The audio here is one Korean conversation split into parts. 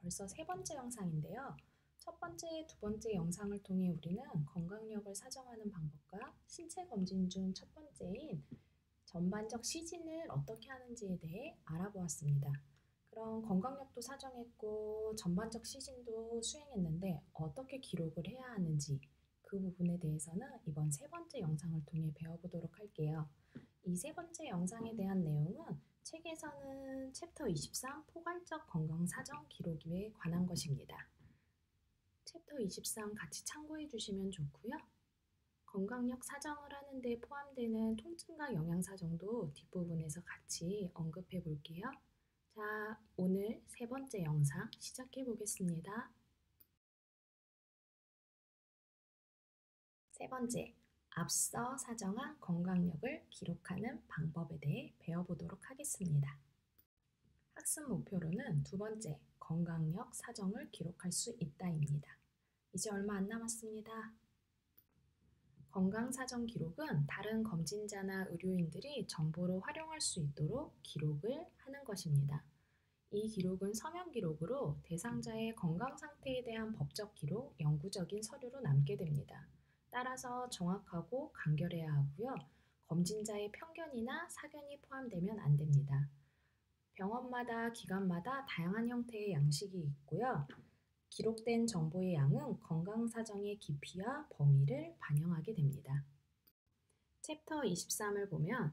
벌써 세 번째 영상인데요. 첫 번째, 두 번째 영상을 통해 우리는 건강력을 사정하는 방법과 신체 검진 중 첫 번째인 전반적 시진을 어떻게 하는지에 대해 알아보았습니다. 그럼 건강력도 사정했고 전반적 시진도 수행했는데 어떻게 기록을 해야 하는지 그 부분에 대해서는 이번 세 번째 영상을 통해 배워보도록 할게요. 이 세 번째 영상에 대한 내용은 책에서는 챕터 23 포괄적 건강 사정 기록에 관한 것입니다. 챕터 23 같이 참고해 주시면 좋고요. 건강력 사정을 하는 데 포함되는 통증과 영양 사정도 뒷부분에서 같이 언급해 볼게요. 자, 오늘 세 번째 영상 시작해 보겠습니다. 세 번째, 앞서 사정한 건강력을 기록하는 방법에 대해 배워보도록 하겠습니다. 학습 목표로는 두 번째, 건강력 사정을 기록할 수 있다입니다. 이제 얼마 안 남았습니다. 건강사정 기록은 다른 검진자나 의료인들이 정보로 활용할 수 있도록 기록을 하는 것입니다. 이 기록은 서면 기록으로 대상자의 건강 상태에 대한 법적 기록, 영구적인 서류로 남게 됩니다. 따라서 정확하고 간결해야 하고요. 검진자의 편견이나 사견이 포함되면 안 됩니다. 병원마다 기관마다 다양한 형태의 양식이 있고요. 기록된 정보의 양은 건강 사정의 깊이와 범위를 반영하게 됩니다. 챕터 23을 보면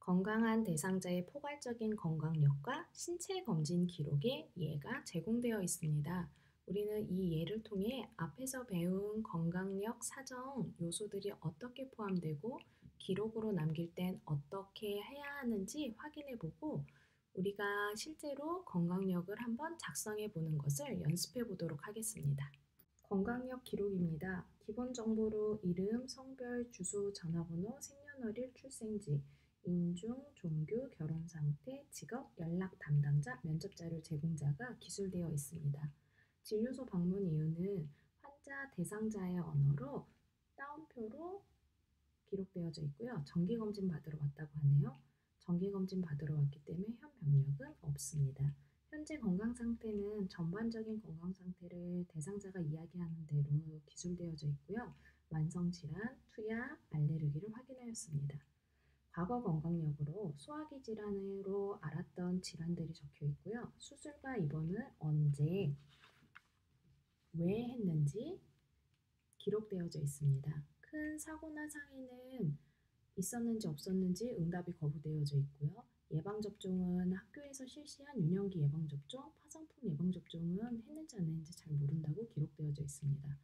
건강한 대상자의 포괄적인 건강력과 신체 검진 기록의 예가 제공되어 있습니다. 우리는 이 예를 통해 앞에서 배운 건강력 사정 요소들이 어떻게 포함되고 기록으로 남길 땐 어떻게 해야 하는지 확인해 보고 우리가 실제로 건강력을 한번 작성해 보는 것을 연습해 보도록 하겠습니다. 건강력 기록입니다. 기본 정보로 이름, 성별, 주소, 전화번호, 생년월일, 출생지, 인종, 종교, 결혼 상태, 직업, 연락 담당자, 면접 자료 제공자가 기술되어 있습니다. 진료소 방문 이유는 환자 대상자의 언어로 따옴표로 기록되어져 있고요. 정기검진 받으러 왔다고 하네요. 정기검진 받으러 왔기 때문에 현 병력은 없습니다. 현재 건강 상태는 전반적인 건강 상태를 대상자가 이야기하는 대로 기술되어져 있고요. 만성 질환, 투약, 알레르기를 확인하였습니다. 과거 건강력으로 소화기 질환으로 알았던 질환들이 적혀 있고요. 수술과 입원을 언제, 왜 했는지 기록되어져 있습니다. 큰 사고나 상해는 있었는지 없었는지 응답이 거부되어져 있고요. 예방접종은 학교에서 실시한 유년기 예방접종, 파상풍 예방접종은 했는지 안 했는지 잘 모른다고 기록되어져 있습니다.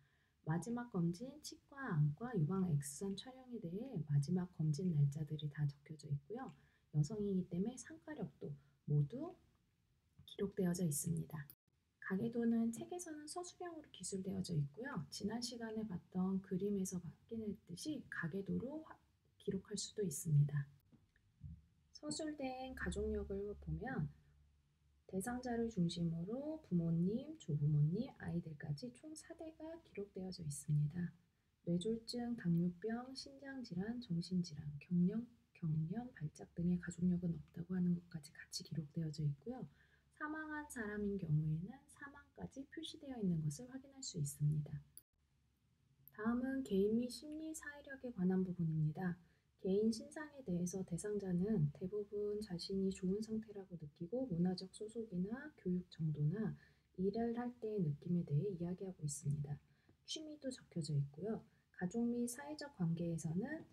마지막 검진, 치과, 안과, 유방 X선 촬영에 대해 마지막 검진 날짜들이 다 적혀져 있고요. 여성이기 때문에 상가력도 모두 기록되어져 있습니다. 가계도는 책에서는 서술형으로 기술되어져 있고요. 지난 시간에 봤던 그림에서 확인했듯이 가계도로 기록할 수도 있습니다. 서술된 가족력을 보면 대상자를 중심으로 부모님, 조부모님, 아이들까지 총 4대가 기록되어져 있습니다. 뇌졸중, 당뇨병, 신장질환, 정신질환, 경련, 발작 등의 가족력은 없다고 하는 것까지 같이 기록되어져 있고요. 사망한 사람인 경우에는 사망까지 표시되어 있는 것을 확인할 수 있습니다. 다음은 개인 및 심리 사회력에 관한 부분입니다. 개인 신상에 대해서 대상자는 대부분 자신이 좋은 상태라고 느끼고 문화적 소속이나 교육 정도나 일을 할 때의 느낌에 대해 이야기하고 있습니다. 취미도 적혀져 있고요. 가족 및 사회적 관계에서는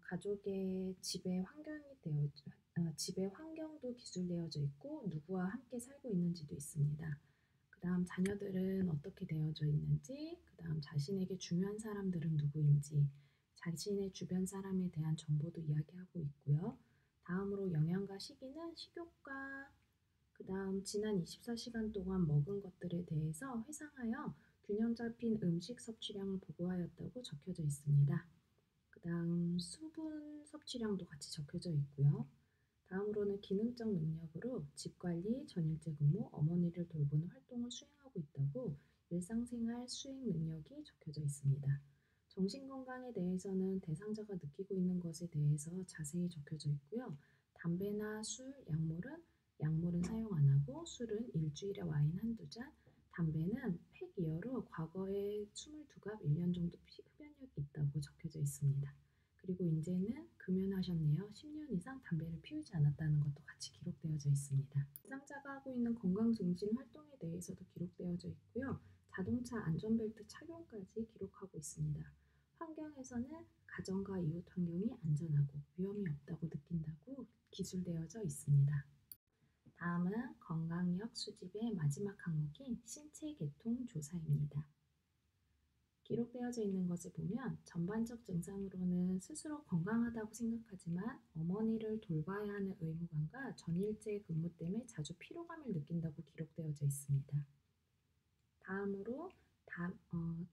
가족의 집의 환경도 기술되어져 있고 누구와 함께 살고 있는지도 있습니다. 그 다음 자녀들은 어떻게 되어져 있는지, 그 다음 자신에게 중요한 사람들은 누구인지, 자신의 주변 사람에 대한 정보도 이야기하고 있고요. 다음으로 영양과 식이는 식욕과 그 다음 지난 24시간 동안 먹은 것들에 대해서 회상하여 균형 잡힌 음식 섭취량을 보고하였다고 적혀져 있습니다. 그 다음 수분 섭취량도 같이 적혀져 있고요. 다음으로는 기능적 능력으로 집관리, 전일제 근무, 어머니를 돌보는 활동을 수행하고 있다고 일상생활 수행 능력이 적혀져 있습니다. 정신건강에 대해서는 대상자가 느끼고 있는 것에 대해서 자세히 적혀져 있고요. 담배나 술, 약물은 사용 안 하고 술은 일주일에 와인 한두 잔, 담배는 팩 이하로 과거에 22갑 1년 정도 흡연력이 있다고 적혀져 있습니다. 그리고 이제는 금연하셨네요. 10년 이상 담배를 피우지 않았다는 것도 같이 기록되어져 있습니다. 대상자가 하고 있는 건강증진 활동에 대해서도 기록되어져 있고요. 자동차 안전벨트 착용까지 기록하고 있습니다. 환경에서는 가정과 이웃 환경이 안전하고 위험이 없다고 느낀다고 기술되어져 있습니다. 다음은 건강력 수집의 마지막 항목인 신체 계통 조사입니다. 기록되어져 있는 것을 보면 전반적 증상으로는 스스로 건강하다고 생각하지만 어머니를 돌봐야 하는 의무감과 전일제 근무 때문에 자주 피로감을 느낀다고 기록되어져 있습니다. 다음으로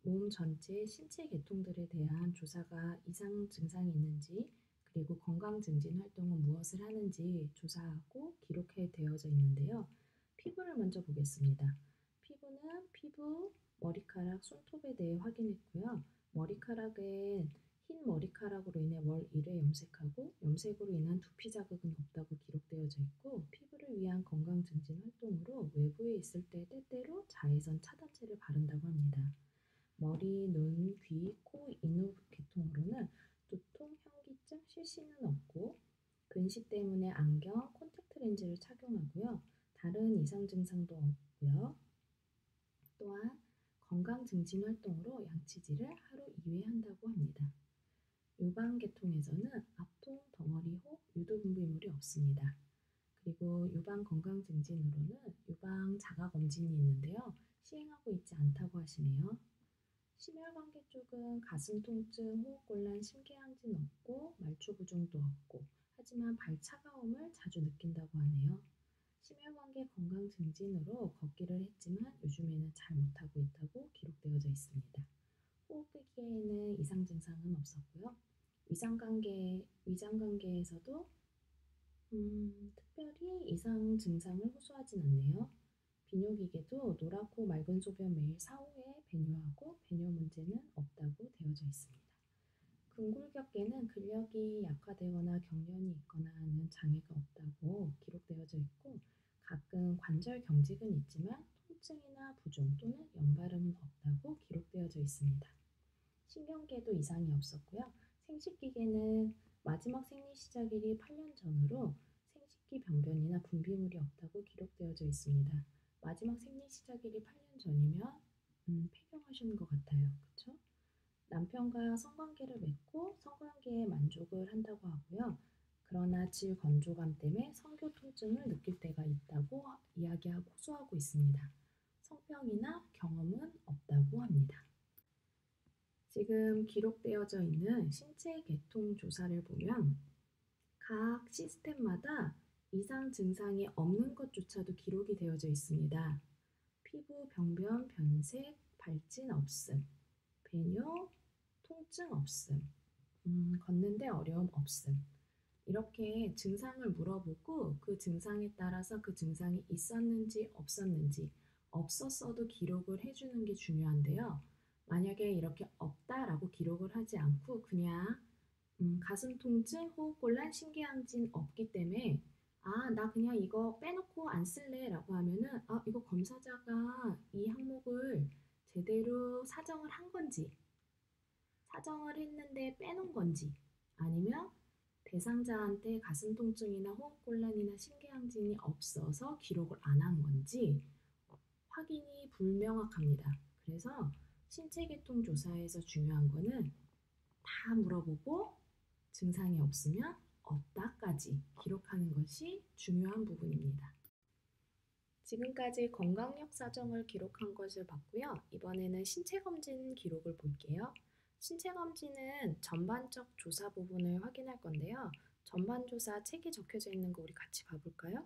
몸 전체의 신체 계통들에 대한 조사가 이상 증상이 있는지 그리고 건강 증진 활동은 무엇을 하는지 조사하고 기록해 되어져 있는데요. 피부를 먼저 보겠습니다. 피부는 피부, 머리카락, 손톱에 대해 확인했고요. 머리카락엔 흰 머리카락으로 인해 월 1회 염색하고 염색으로 인한 두피 자극은 없다고 기록되어져 있고 피부를 위한 건강 증진 활동으로 외부에 있을 때 때때로 자외선 차단제를 바른다고 합니다. 머리, 눈, 귀, 코, 인후 계통으로는 두통, 현기증, 실신은 없고 근시 때문에 안경, 콘택트 렌즈를 착용하고요. 다른 이상 증상도 없고요. 또한 건강 증진 활동으로 양치질을 하루 2회 한다고 합니다. 유방 계통에서는 앞통, 덩어리, 혹, 유두분비물이 없습니다. 그리고 유방 건강 증진으로는 유방 자가 검진이 있는데요. 시행하고 있지 않다고 하시네요. 심혈관계 쪽은 가슴 통증, 호흡곤란, 심계항진 없고 말초 부종도 없고 하지만 발 차가움을 자주 느낀다고 하네요. 심혈관계 건강 증진으로 걷기를 했지만 요즘에는 잘 못하고 있다고 기록되어져 있습니다. 호흡기에는 이상 증상은 없었고요. 위장관계에서도 특별히 이상 증상을 호소하진 않네요. 비뇨기계도 노랗고 맑은 소변 매일 사후에 배뇨하고 배뇨 문제는 없다고 되어져 있습니다. 근골격계는 근력이 약화되거나 경련이 있거나 하는 장애가 없다고 기록되어져 있고 가끔 관절 경직은 있지만 통증이나 부종 또는 염발음은 없다고 기록되어져 있습니다. 신경계도 이상이 없었고요. 생식기계는 마지막 생리 시작일이 8년 전으로 생식기 병변이나 분비물이 없다고 기록되어져 있습니다. 마지막 생리 시작일이 8년 전이면 폐경하시는 것 같아요. 그렇죠? 남편과 성관계를 맺고 성관계에 만족을 한다고 하고요. 그러나 질건조감 때문에 성교 통증을 느낄 때가 있다고 이야기하고 호소하고 있습니다. 성병이나 경험은 없다고 합니다. 지금 기록되어져 있는 신체 계통 조사를 보면 각 시스템마다 이상 증상이 없는 것조차도 기록이 되어져 있습니다. 피부 병변, 변색, 발진 없음, 배뇨, 통증 없음, 걷는데 어려움 없음. 이렇게 증상을 물어보고 그 증상에 따라서 그 증상이 있었는지 없었는지 없었어도 기록을 해주는 게 중요한데요. 만약에 이렇게 없다라고 기록을 하지 않고 그냥 가슴 통증, 호흡곤란, 신경항진 없기 때문에 나 그냥 이거 빼놓고 안 쓸래 라고 하면은 이거 검사자가 이 항목을 제대로 사정을 한 건지 사정을 했는데 빼놓은 건지 아니면 대상자한테 가슴 통증이나 호흡곤란이나 신경항진이 없어서 기록을 안 한 건지 확인이 불명확합니다. 그래서 신체계통 조사에서 중요한 거는 다 물어보고 증상이 없으면 없다까지 기록하는 것이 중요한 부분입니다. 지금까지 건강력 사정을 기록한 것을 봤고요. 이번에는 신체검진 기록을 볼게요. 신체검진은 전반적 조사 부분을 확인할 건데요. 전반조사 책에 적혀져 있는 거 우리 같이 봐볼까요?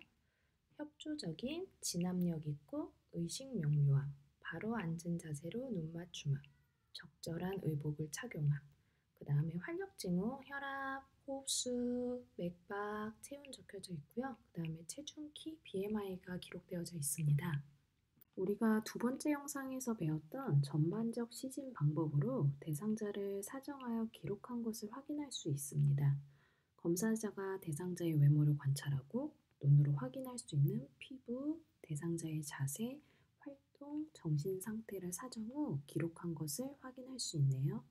협조적인, 진압력 있고, 의식 명료함, 바로 앉은 자세로 눈 맞춤함, 적절한 의복을 착용함, 그 다음에 활력 징후, 혈압, 호흡수, 맥박, 체온 적혀져 있고요. 그 다음에 체중, 키, BMI가 기록되어져 있습니다. 우리가 두 번째 영상에서 배웠던 전반적 시진 방법으로 대상자를 사정하여 기록한 것을 확인할 수 있습니다. 검사자가 대상자의 외모를 관찰하고 눈으로 확인할 수 있는 피부, 대상자의 자세, 활동, 정신 상태를 사정 후 기록한 것을 확인할 수 있네요.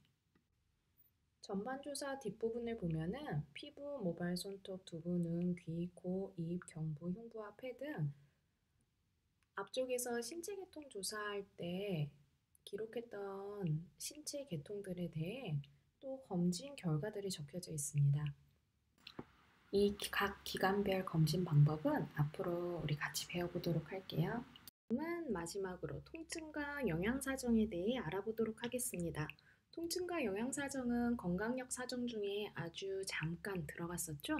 전반조사 뒷부분을 보면은 피부, 모발 손톱, 두부, 눈, 귀, 코, 입, 경부, 흉부와 폐 등 앞쪽에서 신체 계통 조사할 때 기록했던 신체 계통들에 대해 또 검진 결과들이 적혀져 있습니다. 이 각 기관별 검진 방법은 앞으로 우리 같이 배워보도록 할게요. 다음은 마지막으로 통증과 영양 사정에 대해 알아보도록 하겠습니다. 통증과 영양 사정은 건강력 사정 중에 아주 잠깐 들어갔었죠?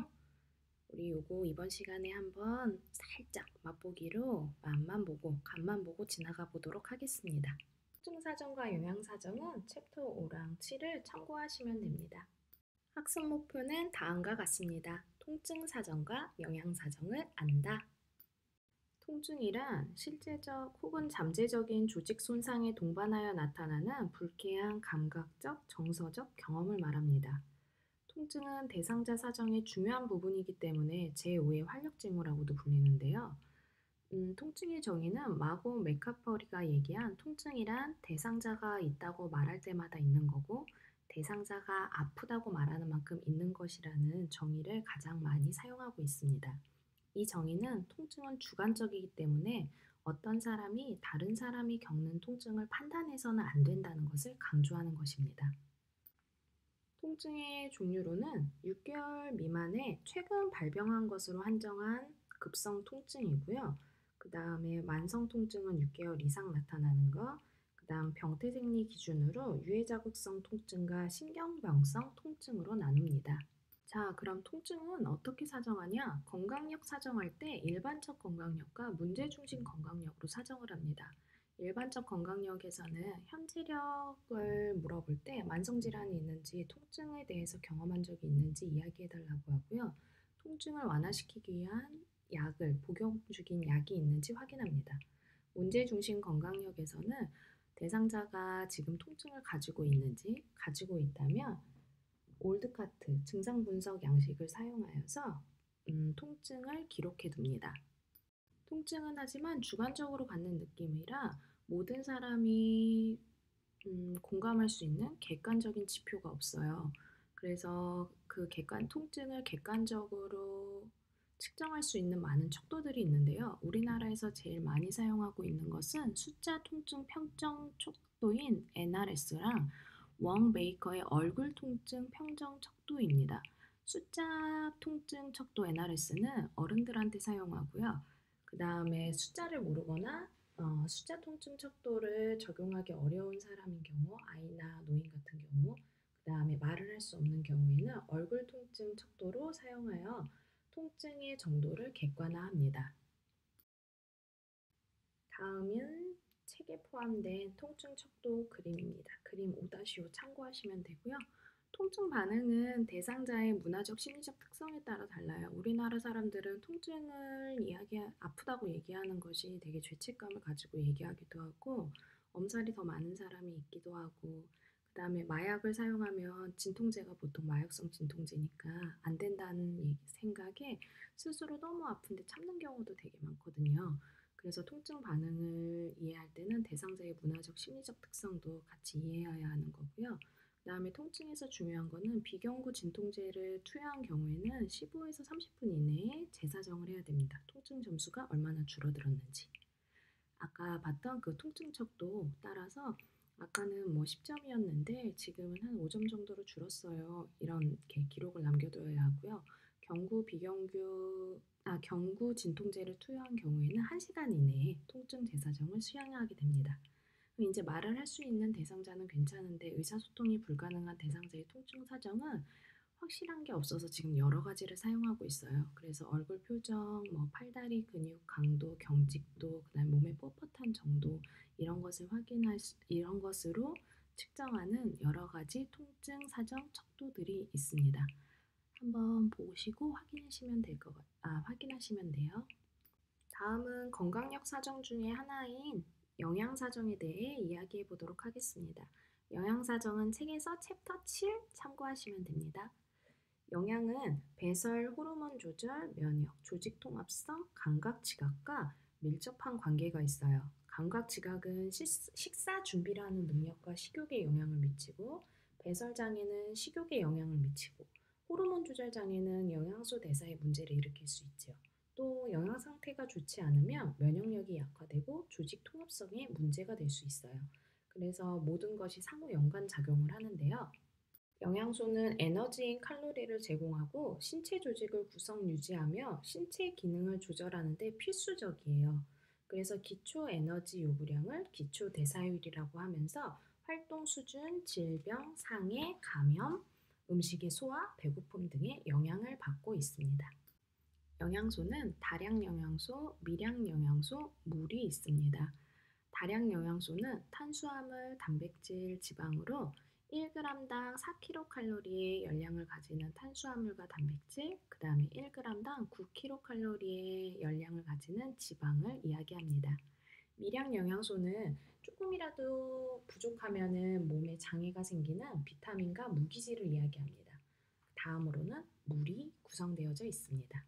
우리 요거 이번 시간에 한번 살짝 맛보기로 맛만 보고 간만 보고 지나가 보도록 하겠습니다. 통증 사정과 영양 사정은 챕터 5랑 7을 참고하시면 됩니다. 학습 목표는 다음과 같습니다. 통증 사정과 영양 사정을 안다. 통증이란 실제적 혹은 잠재적인 조직 손상에 동반하여 나타나는 불쾌한 감각적, 정서적 경험을 말합니다. 통증은 대상자 사정의 중요한 부분이기 때문에 제5의 활력증후라고도 불리는데요. 통증의 정의는 마고 맥카퍼리가 얘기한 통증이란 대상자가 있다고 말할 때마다 있는 거고 대상자가 아프다고 말하는 만큼 있는 것이라는 정의를 가장 많이 사용하고 있습니다. 이 정의는 통증은 주관적이기 때문에 어떤 사람이 다른 사람이 겪는 통증을 판단해서는 안 된다는 것을 강조하는 것입니다. 통증의 종류로는 6개월 미만에 최근 발병한 것으로 한정한 급성 통증이고요. 그 다음에 만성 통증은 6개월 이상 나타나는 것, 그 다음 병태생리 기준으로 유해자극성 통증과 신경병성 통증으로 나눕니다. 자, 그럼 통증은 어떻게 사정하냐? 건강력 사정할 때 일반적 건강력과 문제중심 건강력으로 사정을 합니다. 일반적 건강력에서는 현재력을 물어볼 때 만성질환이 있는지 통증에 대해서 경험한 적이 있는지 이야기해달라고 하고요. 통증을 완화시키기 위한 약을 복용 중인 약이 있는지 확인합니다. 문제중심 건강력에서는 대상자가 지금 통증을 가지고 있는지 가지고 있다면 올드카트 증상 분석 양식을 사용하여서 통증을 기록해 둡니다. 통증은 하지만 주관적으로 받는 느낌이라 모든 사람이 공감할 수 있는 객관적인 지표가 없어요. 그래서 그 통증을 객관적으로 측정할 수 있는 많은 척도들이 있는데요. 우리나라에서 제일 많이 사용하고 있는 것은 숫자 통증 평정 척도인 NRS랑 웡 베이커의 얼굴 통증 평정 척도입니다. 숫자 통증 척도 NRS는 어른들한테 사용하고요. 그 다음에 숫자를 모르거나 숫자 통증 척도를 적용하기 어려운 사람인 경우, 아이나 노인 같은 경우, 그 다음에 말을 할 수 없는 경우에는 얼굴 통증 척도로 사용하여 통증의 정도를 객관화합니다. 다음은 책에 포함된 통증 척도 그림입니다. 그림 5-5 참고하시면 되고요. 통증 반응은 대상자의 문화적 심리적 특성에 따라 달라요. 우리나라 사람들은 통증을 아프다고 얘기하는 것이 되게 죄책감을 가지고 얘기하기도 하고 엄살이 더 많은 사람이 있기도 하고 그 다음에 마약을 사용하면 진통제가 보통 마약성 진통제니까 안 된다는 생각에 스스로 너무 아픈데 참는 경우도 되게 많거든요. 그래서 통증 반응을 이해할 때는 대상자의 문화적 심리적 특성도 같이 이해해야 하는 거고요. 그다음에 통증에서 중요한 거는 비경구 진통제를 투여한 경우에는 15에서 30분 이내에 재사정을 해야 됩니다. 통증 점수가 얼마나 줄어들었는지. 아까 봤던 그 통증 척도 따라서 아까는 뭐 10점이었는데 지금은 한 5점 정도로 줄었어요. 이렇게 기록을 남겨둬야 하고요. 경구 진통제를 투여한 경우에는 1시간 이내에 통증 재사정을 수행하게 됩니다. 이제 말을 할 수 있는 대상자는 괜찮은데 의사소통이 불가능한 대상자의 통증 사정은 확실한 게 없어서 지금 여러 가지를 사용하고 있어요. 그래서 얼굴 표정, 뭐 팔다리 근육 강도, 경직도, 그다음 몸의 뻣뻣한 정도 이런 것으로 측정하는 여러 가지 통증 사정 척도들이 있습니다. 한번 보시고 확인하시면 돼요. 다음은 건강력 사정 중에 하나인 영양 사정에 대해 이야기해 보도록 하겠습니다. 영양 사정은 책에서 챕터 7 참고하시면 됩니다. 영양은 배설, 호르몬 조절, 면역, 조직 통합성, 감각, 지각과 밀접한 관계가 있어요. 감각 지각은 식사 준비를 하는 능력과 식욕에 영향을 미치고, 배설 장애는 식욕에 영향을 미치고, 호르몬 조절 장애는 영양소 대사에 문제를 일으킬 수 있죠. 또 영양 상태가 좋지 않으면 면역력이 약화되고 조직 통합성에 문제가 될 수 있어요. 그래서 모든 것이 상호 연관 작용을 하는데요. 영양소는 에너지인 칼로리를 제공하고 신체 조직을 구성 유지하며 신체 기능을 조절하는 데 필수적이에요. 그래서 기초 에너지 요구량을 기초 대사율이라고 하면서 활동 수준, 질병, 상해, 감염, 음식의 소화, 배고픔 등의 영향을 받고 있습니다. 영양소는 다량 영양소, 미량 영양소, 물이 있습니다. 다량 영양소는 탄수화물, 단백질, 지방으로 1g당 4kcal의 열량을 가지는 탄수화물과 단백질, 그 다음에 1g당 9kcal의 열량을 가지는 지방을 이야기합니다. 미량 영양소는 조금이라도 부족하면 몸에 장애가 생기는 비타민과 무기질을 이야기합니다. 다음으로는 물이 구성되어져 있습니다.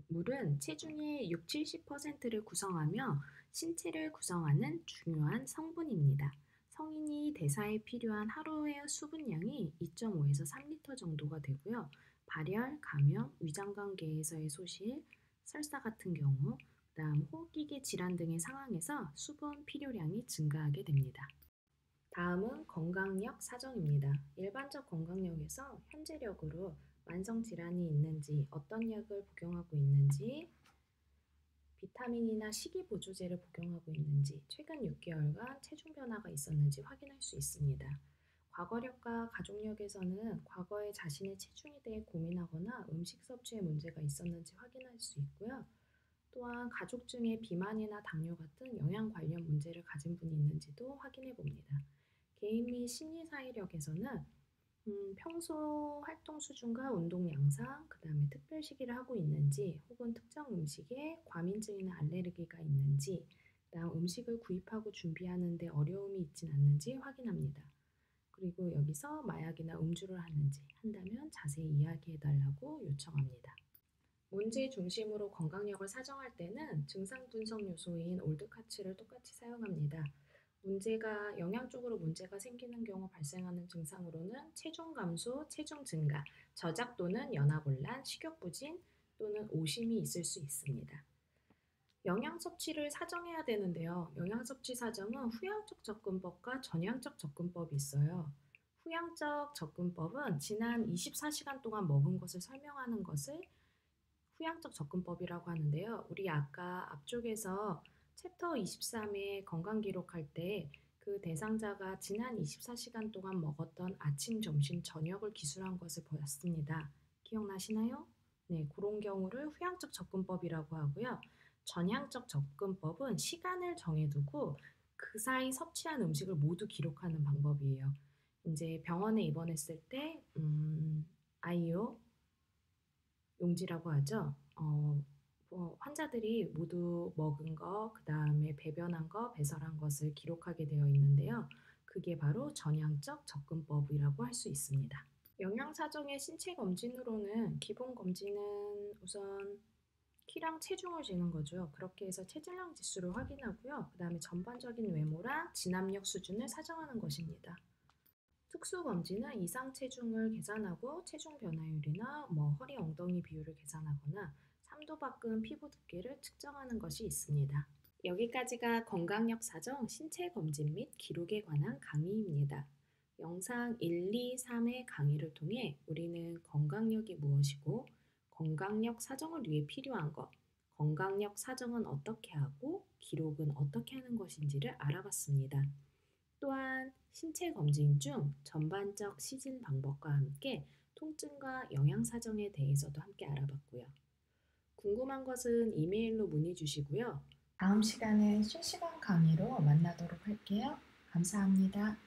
물은 체중의 60-70%를 구성하며 신체를 구성하는 중요한 성분입니다. 성인이 대사에 필요한 하루의 수분량이 2.5에서 3리터 정도가 되고요. 발열, 감염, 위장관계에서의 소실, 설사 같은 경우, 그다음 호흡기계 질환 등의 상황에서 수분 필요량이 증가하게 됩니다. 다음은 건강력 사정입니다. 일반적 건강력에서 현재력으로 만성 질환이 있는지, 어떤 약을 복용하고 있는지, 비타민이나 식이 보조제를 복용하고 있는지, 최근 6개월간 체중 변화가 있었는지 확인할 수 있습니다. 과거력과 가족력에서는 과거에 자신의 체중에 대해 고민하거나 음식 섭취에 문제가 있었는지 확인할 수 있고요. 또한 가족 중에 비만이나 당뇨 같은 영양 관련 문제를 가진 분이 있는지도 확인해 봅니다. 개인 및 심리 사회력에서는 평소 활동 수준과 운동 양상, 그 다음에 특별 시기를 하고 있는지, 혹은 특정 음식에 과민증이나 알레르기가 있는지, 그다음 음식을 구입하고 준비하는 데 어려움이 있진 않는지 확인합니다. 그리고 여기서 마약이나 음주를 하는지 한다면 자세히 이야기해 달라고 요청합니다. 문제 중심으로 건강력을 사정할 때는 증상 분석 요소인 올드카츠를 똑같이 사용합니다. 영양적으로 문제가 생기는 경우 발생하는 증상으로는 체중 감소, 체중 증가, 저작 또는 연하곤란, 식욕부진 또는 오심이 있을 수 있습니다. 영양 섭취를 사정해야 되는데요. 영양 섭취 사정은 후양적 접근법과 전향적 접근법이 있어요. 후양적 접근법은 지난 24시간 동안 먹은 것을 설명하는 것을 후양적 접근법이라고 하는데요. 우리 아까 앞쪽에서 챕터 23의 건강 기록할 때 그 대상자가 지난 24시간 동안 먹었던 아침, 점심, 저녁을 기술한 것을 보았습니다. 기억나시나요? 네, 그런 경우를 후양적 접근법이라고 하고요. 전향적 접근법은 시간을 정해두고 그 사이 섭취한 음식을 모두 기록하는 방법이에요. 이제 병원에 입원했을 때 아이오 용지라고 하죠. 환자들이 모두 먹은 거, 그 다음에 배변한 거, 배설한 것을 기록하게 되어 있는데요. 그게 바로 전향적 접근법이라고 할 수 있습니다. 영양사정의 신체 검진으로는 기본 검진은 우선 키랑 체중을 재는 거죠. 그렇게 해서 체질량 지수를 확인하고요. 그 다음에 전반적인 외모랑 진압력 수준을 사정하는 것입니다. 특수 검진은 이상 체중을 계산하고 체중 변화율이나 허리 엉덩이 비율을 계산하거나 3도 밖은 피부 두께를 측정하는 것이 있습니다. 여기까지가 건강력 사정 신체 검진 및 기록에 관한 강의입니다. 영상 1, 2, 3의 강의를 통해 우리는 건강력이 무엇이고 건강력 사정을 위해 필요한 것, 건강력 사정은 어떻게 하고 기록은 어떻게 하는 것인지를 알아봤습니다. 또한 신체 검진 중 전반적 시진 방법과 함께 통증과 영양 사정에 대해서도 함께 알아봤고요. 궁금한 것은 이메일로 문의 주시고요. 다음 시간에 실시간 강의로 만나도록 할게요. 감사합니다.